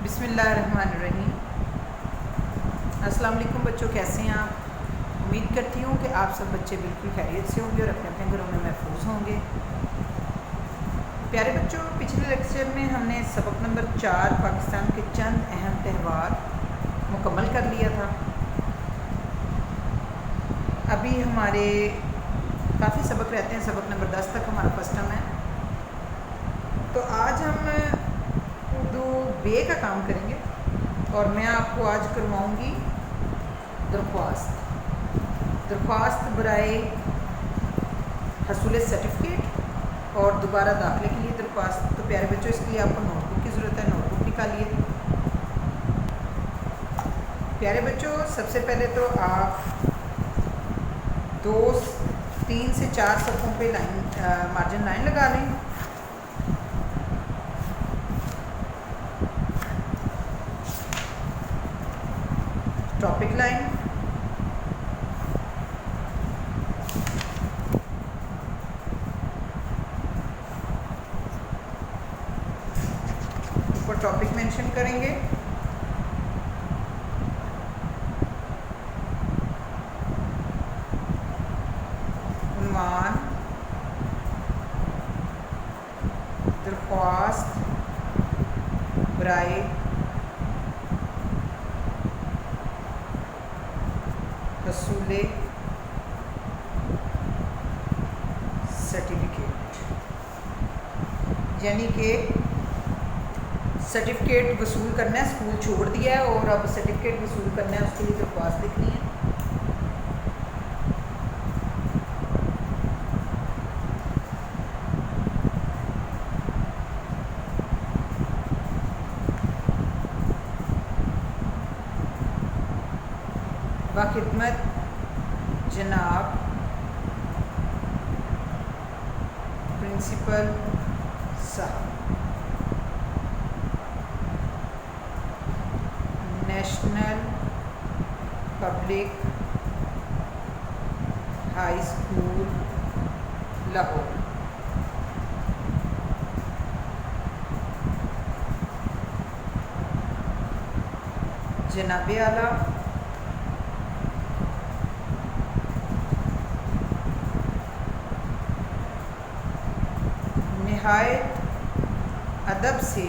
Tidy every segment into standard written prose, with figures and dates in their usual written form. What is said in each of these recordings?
बिस्मिल्लाहिर्रहमानिर्रहीम। अस्सलाम वालेकुम बच्चों, कैसे हैं आप? उम्मीद करती हूँ कि आप सब बच्चे बिल्कुल खैरियत से होंगे और अपने अपने घरों में महफूज होंगे। प्यारे बच्चों, पिछले लेक्चर में हमने सबक नंबर 4 पाकिस्तान के चंद अहम त्यौहार मुकम्मल कर लिया था। अभी हमारे काफ़ी सबक रहते हैं, सबक नंबर 10 तक हमारा फर्स्ट टर्म है। तो आज हम उर्दू बे का काम करेंगे और मैं आपको आज करवाऊंगी दरख्वास्त बराए हसूल सर्टिफिकेट और दोबारा दाखिले के लिए दरख्वास्त। तो प्यारे बच्चों, इसके लिए आपको नोटबुक की ज़रूरत है, नोटबुक निकालिए। प्यारे बच्चों, सबसे पहले तो आप 3 से 4 सफ़ों पे मार्जिन लाइन लगा लें। टॉपिक लाइन, ऊपर टॉपिक मेंशन करेंगे। उन्वान, दरख्वास्त बराए हसूल सर्टिफिकेट, यानी कि सर्टिफिकेट वसूल करना है। स्कूल छोड़ दिया है और अब सर्टिफिकेट वसूल करना है, उसके लिए दरख्वास्त लिखनी है। बाखिदमत जनाब प्रिंसिपल साहब, national public high school Lahore. जनाबे आला निहायत अदब से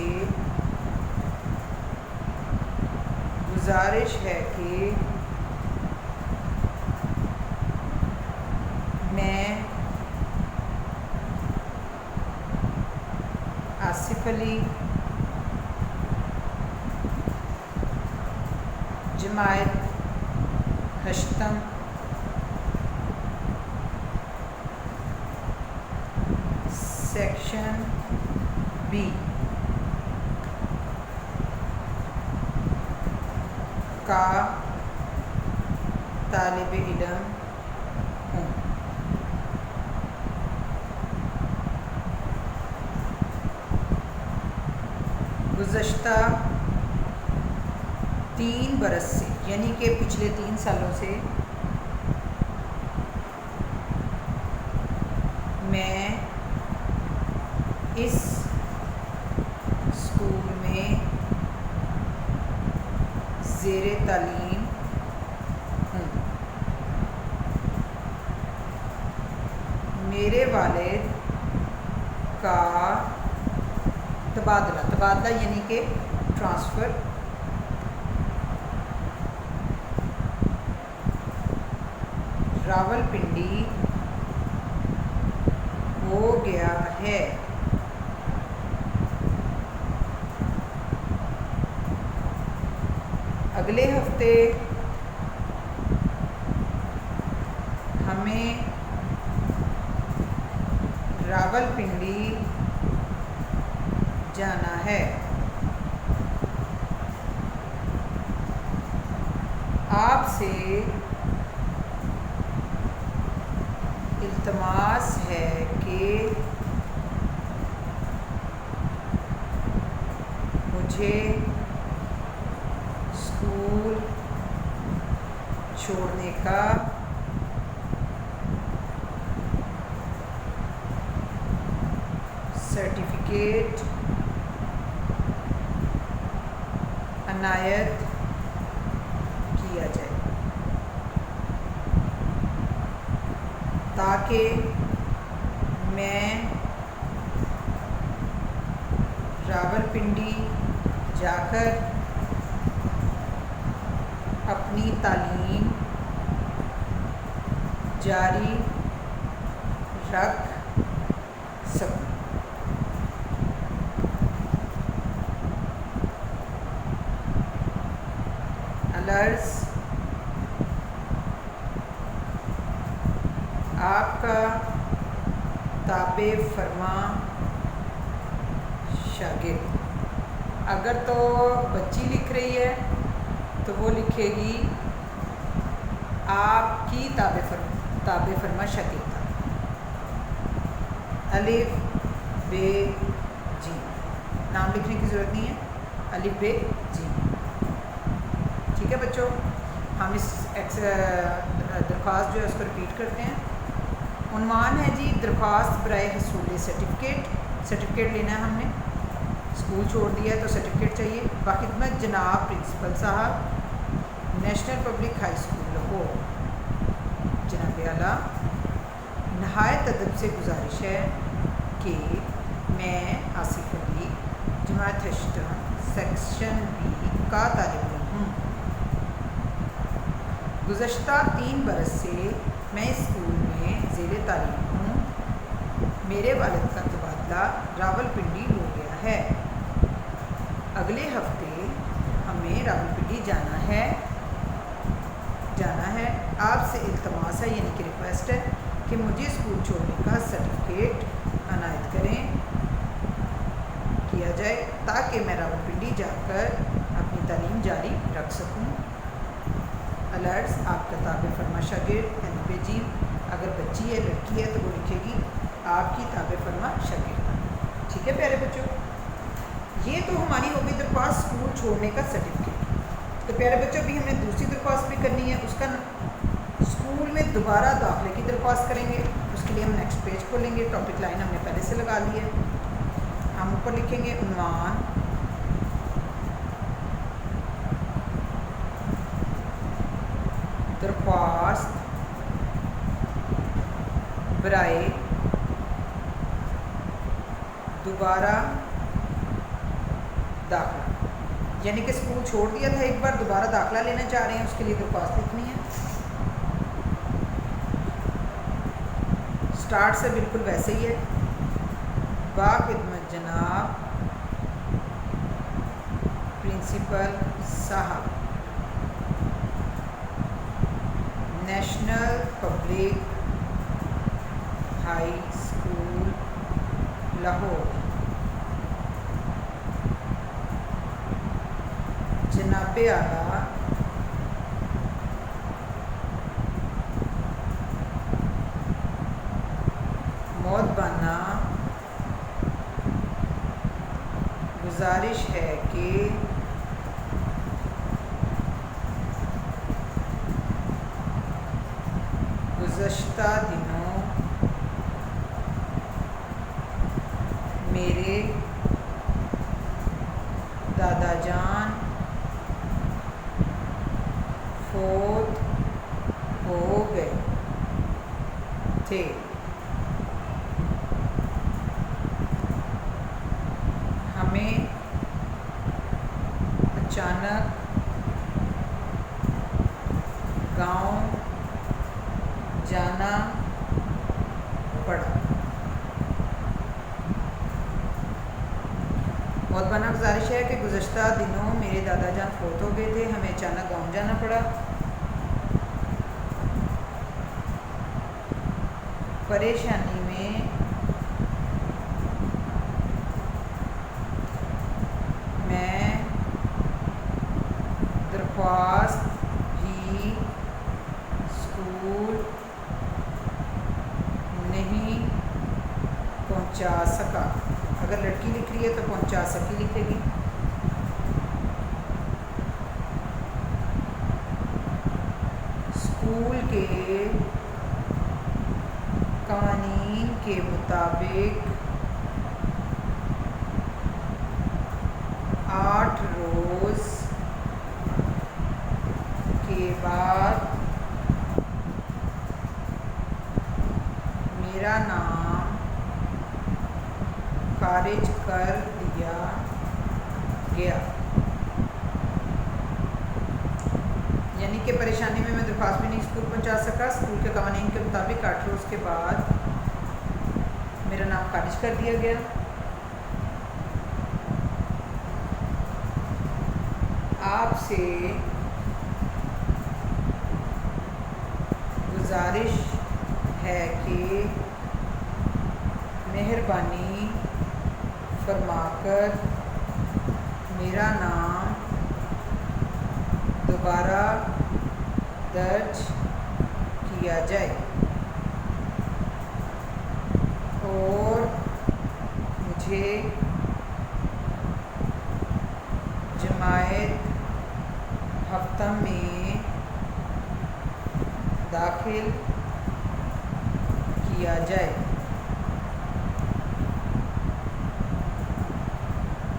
गुजारिश है कि मैं आसिफ अली जमायत हश्तम सेक्शन बी का तालिब इल्म हूँ। गुज़श्ता 3 बरस से, यानी कि पिछले 3 सालों से मैं इस स्कूल में ज़ेरे तालीम हूँ। मेरे वालिद का तबादला यानी कि ट्रांसफ़र रावलपिंडी हो गया है। अगले हफ्ते हमें रावलपिंडी जाना है। आपसे इल्तमास है कि मुझे स्कूल छोड़ने का सर्टिफिकेट अनायत किया जाए ताकि मैं रावलपिंडी जाकर अपनी तालीम जारी रख सकूं। अलर्स आपका ताबे फरमा शागिर्द। अगर तो बच्ची लिख रही है तो वो लिखेगी आपकी ताबे फरमा शागिर्द। अलिफ बे जी, नाम लिखने की ज़रूरत नहीं है, अलिफ बे जी। ठीक है बच्चों, हम इस दरख्वास्त जो है उसको रिपीट करते हैं। उन्वान है जी दरख्वास्त बराए हसूल सर्टिफिकेट लेना है हमने, स्कूल छोड़ दिया है तो सर्टिफिकेट चाहिए। बाखिदमत जनाब प्रिंसिपल साहब, national public high school Lahore, जनाब आला नहायत अदब से गुजारिश है कि मैं आसिफ अली जमात अष्टम सेक्शन बी का तालिब इल्म हूँ। गुज़श्ता 3 बरस से मैं इस स्कूल में ज़ेरे तालीम हूँ। मेरे वालिद का तबादला रावलपिंडी हो गया है। अगले हफ्ते हमें रावलपिंडी जाना है। आपसे इल्तमास है, यानी कि रिक्वेस्ट है कि मुझे स्कूल छोड़ने का सर्टिफिकेट अनायत किया जाए ताकि मैं रावलपिंडी जाकर अपनी तालीम जारी रख सकूं। अलर्ट्स आपका ताबे फरमा शागिर्द यानी जी। अगर बच्ची है लड़की है तो वो लिखेगी आपकी ताबे फरमा शागिर्द। ठीक है प्यारे बच्चों, ये तो हमारी हो गई दरख्वास्त स्कूल छोड़ने का सर्टिफिकेट। तो प्यारे बच्चों अभी हमने दूसरी दरख्वास्त भी करनी है, उसका स्कूल में दोबारा दाखिले की दरख्वास्त करेंगे। उसके लिए हम नेक्स्ट पेज खोलेंगे। टॉपिक लाइन हमने पहले से लगा ली है। हम ऊपर लिखेंगे उन्वान दरख्वास्त बराए दोबारा दाखिला, यानी कि स्कूल छोड़ दिया था एक बार, दोबारा दाखिला लेना चाह रहे हैं, उसके लिए दरख्वास्त लिखनी है। स्टार्ट से बिल्कुल वैसे ही है। बाखिदमत जनाब प्रिंसिपल साहब, national public high school Lahore, जनाब आला मोहतबाना गुजारिश है कि गुज़श्ता दिनों मेरे दादा जान फोत हो गए थे। हमें अचानक गांव जाना पड़ा। बहुत बना गुजारिश है कि गुज़श्ता दिनों मेरे दादा जान फोत हो गए थे, हमें अचानक गांव जाना पड़ा। परेशानी में मैं दरख्वास्त भी स्कूल नहीं पहुंचा सका। अगर लड़की लिख रही है तो पहुंचा सकी लिखेगी। स्कूल के कवानीन के मुताबिक 8 रोज़ बाद मेरा नाम खारिज कर दिया गया। यानी कि परेशानी में मैं दरख्वास्त भी नहीं स्कूल पहुंचा सका। स्कूल के कवानीन के मुताबिक 8 रोज़ के बाद मेरा नाम खारिज कर दिया गया। आपसे गुजारिश है कि मेहरबानी फरमाकर मेरा नाम दोबारा दर्ज किया जाए और मुझे जमायत हफ्ता में दाखिल किया जाए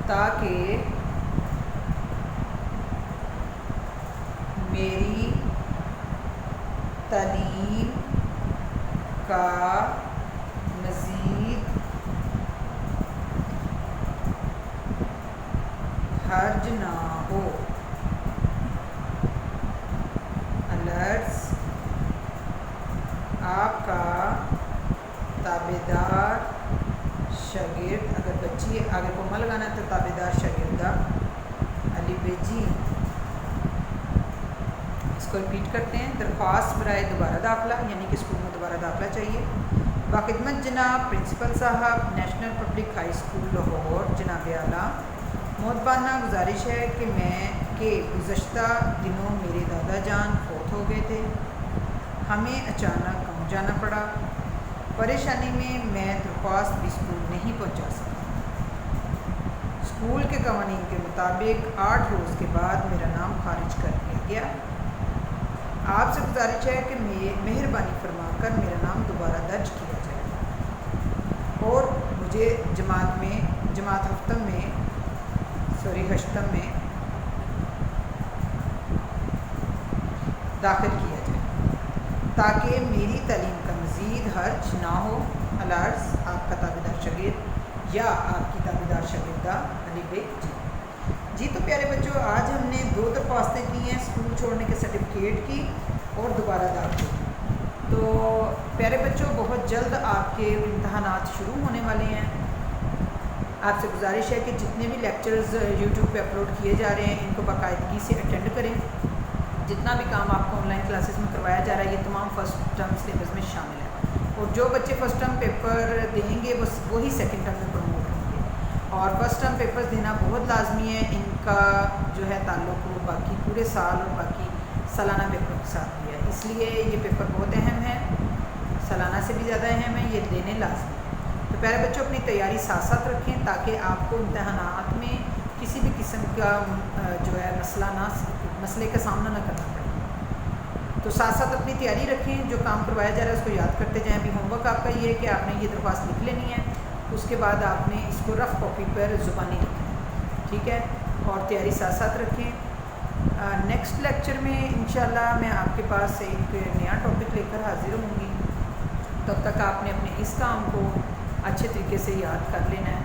ताकि मेरी तालीम का मज़ीद हर्ज ना हो। अलर्ट्स आपका ताबेदार शागिर्द, अगर बच्ची आगे कोमा लगाना है तो ताबेदार शागिर्दा अली बेजी। इसको रिपीट करते हैं। दरख्वास्त बराए दोबारा दाखिला, यानी कि स्कूल में दोबारा दाखिला चाहिए। बाखिदमत जनाब प्रिंसिपल साहब, national public high school Lahore, जनाब आला, मोहतबाना गुजारिश है कि गुज़श्ता दिनों मेरे दादा जान फौत हो गए थे। हमें अचानक गाँव जाना पड़ा। परेशानी में मैं दरख्वास्त भी स्कूल नहीं पहुंचा सका। स्कूल के कवानीन के मुताबिक 8 रोज़ के बाद मेरा नाम खारिज कर दिया गया। आपसे गुजारिश है कि मेहरबानी फरमाकर मेरा नाम दोबारा दर्ज किया जाए और मुझे जमात हफ्तम में दाखिल किया जाए ताकि मेरी तालीम का मज़ीद हर्ज ना हो। अलर्ट्स आपका ताबेदार शागिर्द या आपकी ताबेदार शागिर्दा अली बेग जी। तो प्यारे बच्चों, आज हमने 2 दरख्वास्तें की हैं, स्कूल छोड़ने के सर्टिफिकेट की और दोबारा दाखिल की। तो प्यारे बच्चों, बहुत जल्द आपके इम्तहानात शुरू होने वाले हैं। आपसे गुजारिश है कि जितने भी लेक्चर्स यूट्यूब पे अपलोड किए जा रहे हैं इनको बाकायदगी से अटेंड करें। जितना भी काम आपको ऑनलाइन क्लासेस में करवाया जा रहा है ये तमाम फ़र्स्ट टर्म सिलेबस में शामिल है और जो बच्चे फ़र्स्ट टर्म पेपर देंगे वही सेकंड टर्म में प्रमोट होंगे। और फर्स्ट टर्म पेपर्स देना बहुत लाजमी है। इनका जो है ताल्लुक़ बाकी पूरे साल और बाकी सालाना पेपर के साथ भी है, इसलिए ये पेपर बहुत अहम है, सालाना से भी ज़्यादा अहम है, ये देने लाजमी है। तो प्यारे बच्चों, अपनी तैयारी साथ साथ रखें ताकि आपको इम्तहानात में किसी भी किस्म का जो है मसले का सामना ना करना पड़े। तो साथ साथ अपनी तैयारी रखें, जो काम करवाया जा रहा है उसको याद करते जाएं। अभी होमवर्क आपका ये है कि आपने ये दरख्वास्त लिख लेनी है, उसके बाद आपने इसको रफ़ कॉपी पर ज़ुबानी लिखना है, ठीक है। और तैयारी साथ साथ रखें। नेक्स्ट लेक्चर में इंशाल्लाह मैं आपके पास एक नया टॉपिक लेकर हाजिर होंगी। तब तक आपने अपने इस काम को अच्छे तरीके से याद कर लेना है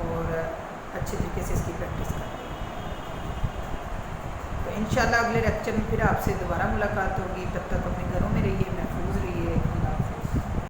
और अच्छे तरीके से इसकी प्रैक्टिस करनी है। तो इंशाल्लाह अगले लेक्चर में फिर आपसे दोबारा मुलाकात होगी। तब तक अपने घरों में रहिए।